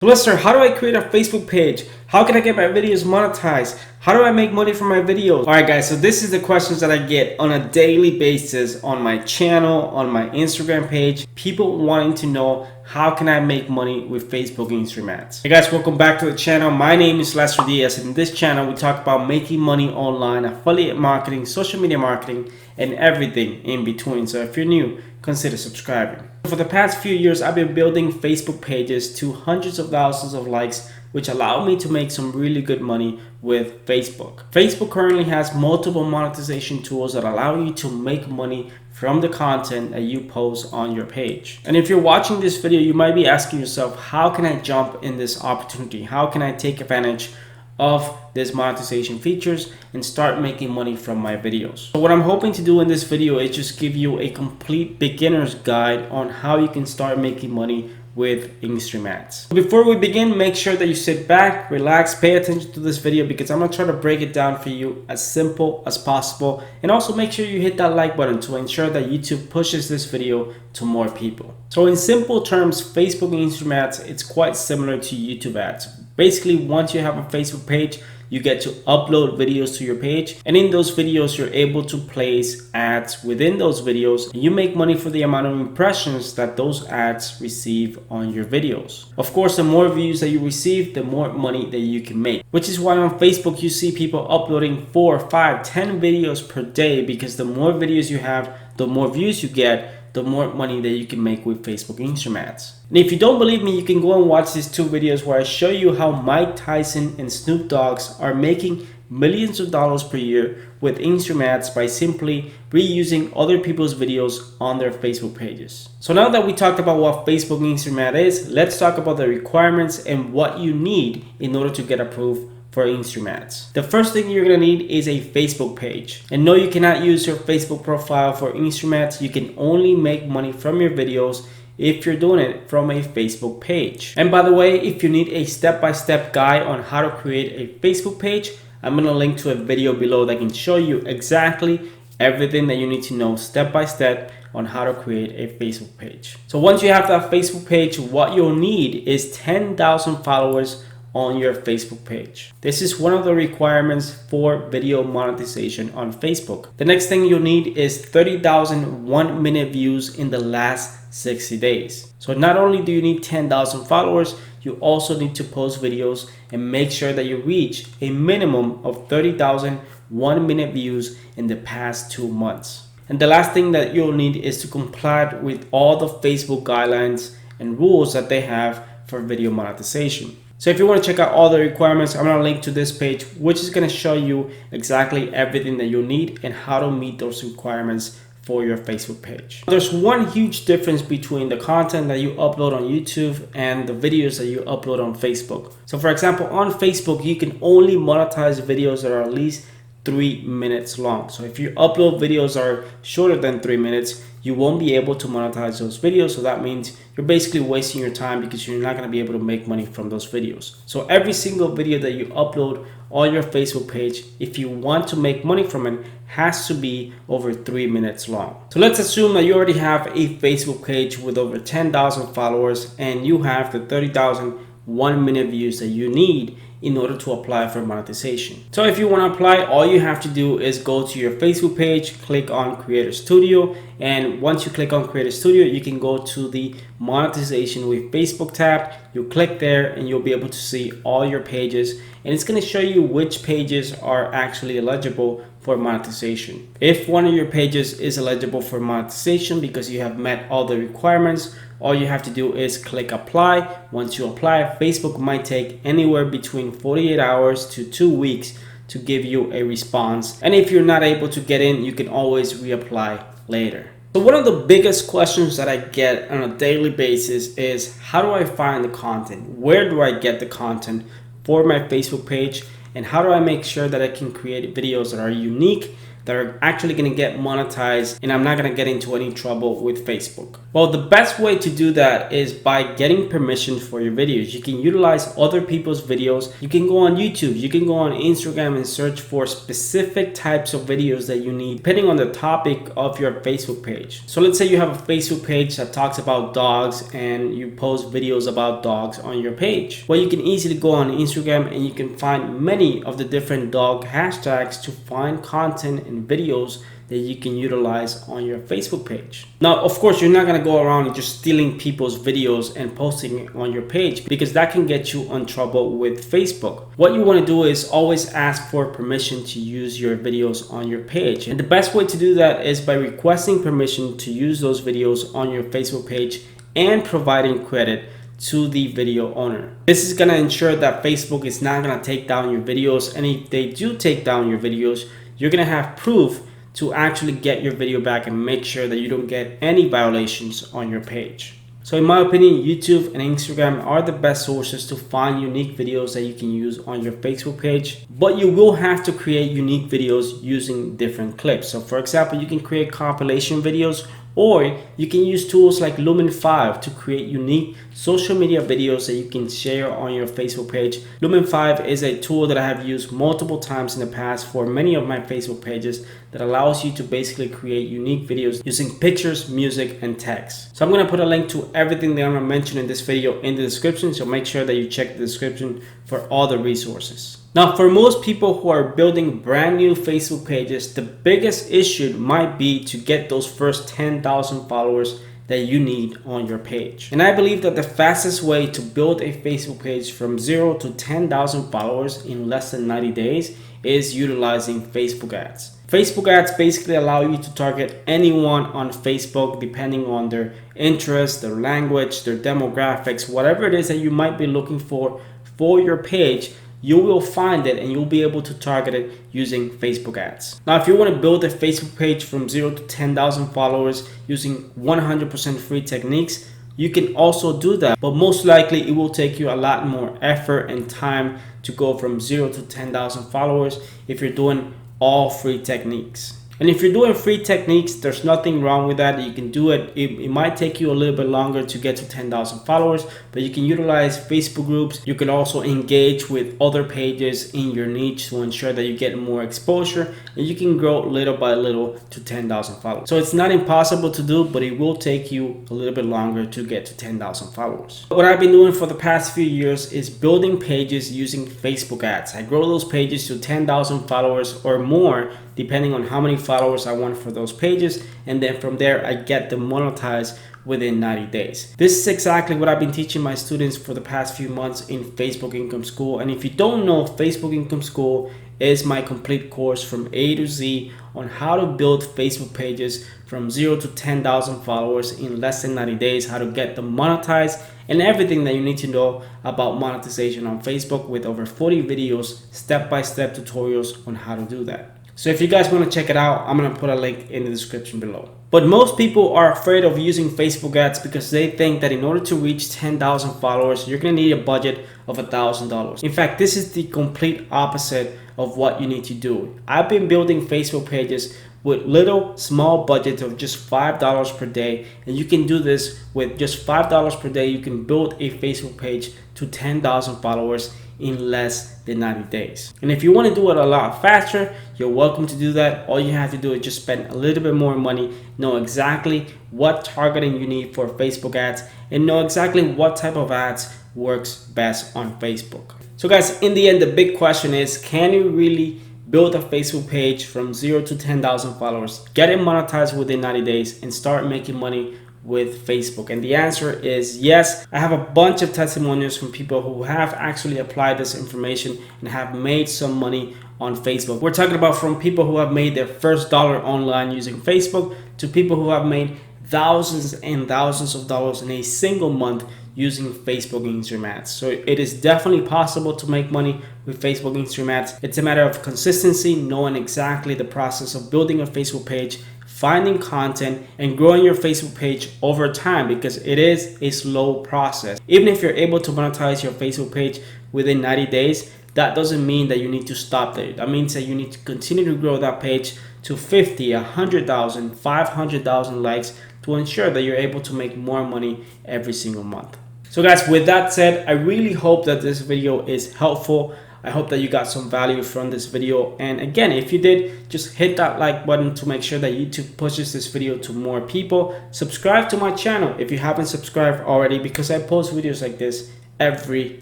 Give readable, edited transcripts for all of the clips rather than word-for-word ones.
So Lester, how do I create a Facebook page? How can I get my videos monetized? How do I make money from my videos? Alright guys, so this is the questions that I get on a daily basis on my channel, on my Instagram page. People wanting to know how can I make money with Facebook Instagram ads. Hey guys, welcome back to the channel. My name is Lester Diaz, and in this channel we talk about making money online, affiliate marketing, social media marketing, and everything in between. So if you're new, consider subscribing. For the past few years, I've been building Facebook pages to hundreds of thousands of likes, which allow me to make some really good money with Facebook. Facebook currently has multiple monetization tools that allow you to make money from the content that you post on your page. And if you're watching this video, you might be asking yourself, how can I jump in this opportunity? How can I take advantage of this monetization features and start making money from my videos? So what I'm hoping to do in this video is just give you a complete beginner's guide on how you can start making money with Instagram ads. Before we begin, make sure that you sit back, relax, pay attention to this video because I'm gonna try to break it down for you as simple as possible, and also make sure you hit that like button to ensure that YouTube pushes this video to more people. So in simple terms, Facebook and Instagram ads, it's quite similar to YouTube ads. Basically, once you have a Facebook page, you get to upload videos to your page, and in those videos you're able to place ads within those videos, and you make money for the amount of impressions that those ads receive on your videos. Of course, the more views that you receive, the more money that you can make, which is why on Facebook you see people uploading 4, 5, 10 videos per day, because the more videos you have, the more views you get, the more money that you can make with Facebook Instagram ads. And if you don't believe me, you can go and watch these two videos where I show you how Mike Tyson and Snoop Dogg are making millions of dollars per year with Instagram ads by simply reusing other people's videos on their Facebook pages. So now that we talked about what Facebook Instagram ad is, let's talk about the requirements and what you need in order to get approved for Instagram ads. The first thing you're gonna need is a Facebook page. And no, you cannot use your Facebook profile for Instagram ads. You can only make money from your videos if you're doing it from a Facebook page. And by the way, if you need a step-by-step guide on how to create a Facebook page, I'm gonna link to a video below that can show you exactly everything that you need to know step-by-step on how to create a Facebook page. So once you have that Facebook page, what you'll need is 10,000 followers on your Facebook page. This is one of the requirements for video monetization on Facebook. The next thing you'll need is 30,000 1-minute views in the last 60 days. So not only do you need 10,000 followers, you also need to post videos and make sure that you reach a minimum of 30,000 1-minute views in the past 2 months. And the last thing that you'll need is to comply with all the Facebook guidelines and rules that they have for video monetization. So if you want to check out all the requirements, I'm going to link to this page, which is going to show you exactly everything that you'll need and how to meet those requirements for your Facebook page. There's one huge difference between the content that you upload on YouTube and the videos that you upload on Facebook. So for example, on Facebook, you can only monetize videos that are at least 3 minutes long. So if you upload videos that are shorter than 3 minutes, you won't be able to monetize those videos. So that means you're basically wasting your time because you're not going to be able to make money from those videos. So every single video that you upload on your Facebook page, if you want to make money from it, has to be over 3 minutes long. So let's assume that you already have a Facebook page with over 10,000 followers and you have the 30,000 1-minute views that you need in order to apply for monetization. So if you want to apply, all you have to do is go to your Facebook page, click on Creator Studio, and once you click on Creator Studio, you can go to the monetization with Facebook tab. You click there and you'll be able to see all your pages, and it's going to show you which pages are actually eligible for monetization. If one of your pages is eligible for monetization because you have met all the requirements, all you have to do is click apply. Once you apply, Facebook might take anywhere between 48 hours to 2 weeks to give you a response. And if you're not able to get in, you can always reapply later. So one of the biggest questions that I get on a daily basis is, how do I find the content? Where do I get the content for my Facebook page? And how do I make sure that I can create videos that are unique, that are actually going to get monetized and I'm not going to get into any trouble with Facebook? Well, the best way to do that is by getting permission for your videos. You can utilize other people's videos. You can go on YouTube, you can go on Instagram and search for specific types of videos that you need depending on the topic of your Facebook page. So let's say you have a Facebook page that talks about dogs and you post videos about dogs on your page. Well, you can easily go on Instagram and you can find many of the different dog hashtags to find content and videos that you can utilize on your Facebook page. Now, of course, you're not gonna go around and just stealing people's videos and posting it on your page, because that can get you in trouble with Facebook. What you wanna do is always ask for permission to use your videos on your page. And the best way to do that is by requesting permission to use those videos on your Facebook page and providing credit to the video owner. This is gonna ensure that Facebook is not gonna take down your videos, and if they do take down your videos, you're gonna have proof to actually get your video back and make sure that you don't get any violations on your page. So in my opinion, YouTube and Instagram are the best sources to find unique videos that you can use on your Facebook page, but you will have to create unique videos using different clips. So for example, you can create compilation videos, or you can use tools like Lumen 5 to create unique social media videos that you can share on your Facebook page. Lumen 5 is a tool that I have used multiple times in the past for many of my Facebook pages that allows you to basically create unique videos using pictures, music, and text. So I'm going to put a link to everything that I'm going to mention in this video in the description, so make sure that you check the description for all the resources. Now, for most people who are building brand new Facebook pages, the biggest issue might be to get those first 10,000 followers that you need on your page. And I believe that the fastest way to build a Facebook page from 0 to 10,000 followers in less than 90 days is utilizing Facebook ads. Facebook ads basically allow you to target anyone on Facebook depending on their interests, their language, their demographics, whatever it is that you might be looking for your page. You will find it and you'll be able to target it using Facebook ads. Now, if you want to build a Facebook page from 0 to 10,000 followers using 100% free techniques, you can also do that, but most likely it will take you a lot more effort and time to go from 0 to 10,000 followers if you're doing all free techniques. And if you're doing free techniques, there's nothing wrong with that. You can do it. It might take you a little bit longer to get to 10,000 followers, but you can utilize Facebook groups. You can also engage with other pages in your niche to ensure that you get more exposure, and you can grow little by little to 10,000 followers. So it's not impossible to do, but it will take you a little bit longer to get to 10,000 followers. What I've been doing for the past few years is building pages using Facebook ads. I grow those pages to 10,000 followers or more, depending on how many followers I want for those pages, and then from there I get them monetized within 90 days. This is exactly what I've been teaching my students for the past few months in Facebook Income School. And if you don't know, Facebook Income School is my complete course from A to Z on how to build Facebook pages from 0 to 10,000 followers in less than 90 days, how to get them monetized, and everything that you need to know about monetization on Facebook, with over 40 videos, step-by-step tutorials on how to do that. So if you guys want to check it out, I'm going to put a link in the description below. But most people are afraid of using Facebook ads because they think that in order to reach 10,000 followers, you're going to need a budget of $1,000. In fact, this is the complete opposite of what you need to do. I've been building Facebook pages with little small budgets of just $5 per day, and you can do this with just $5 per day. You can build a Facebook page to 10,000 followers in less than 90 days. And if you want to do it a lot faster, you're welcome to do that. All you have to do is just spend a little bit more money, know exactly what targeting you need for Facebook ads, and know exactly what type of ads works best on Facebook. So guys, in the end, the big question is, can you really build a Facebook page from 0 to 10,000 followers, get it monetized within 90 days, and start making money with Facebook? And the answer is yes. I have a bunch of testimonials from people who have actually applied this information and have made some money on Facebook. We're talking about from people who have made their first dollar online using Facebook to people who have made thousands and thousands of dollars in a single month using Facebook Instagram ads. So it is definitely possible to make money with Facebook Instagram ads. It's a matter of consistency, knowing exactly the process of building a Facebook page, finding content, and growing your Facebook page over time, because it is a slow process. Even if you're able to monetize your Facebook page within 90 days, that doesn't mean that you need to stop there. That means that you need to continue to grow that page to 50, 100,000, 500,000 likes to ensure that you're able to make more money every single month. So guys, with that said, I really hope that this video is helpful. I hope that you got some value from this video. And again, if you did, just hit that like button to make sure that YouTube pushes this video to more people. Subscribe to my channel if you haven't subscribed already, because I post videos like this every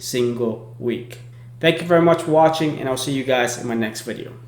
single week. Thank you very much for watching, and I'll see you guys in my next video.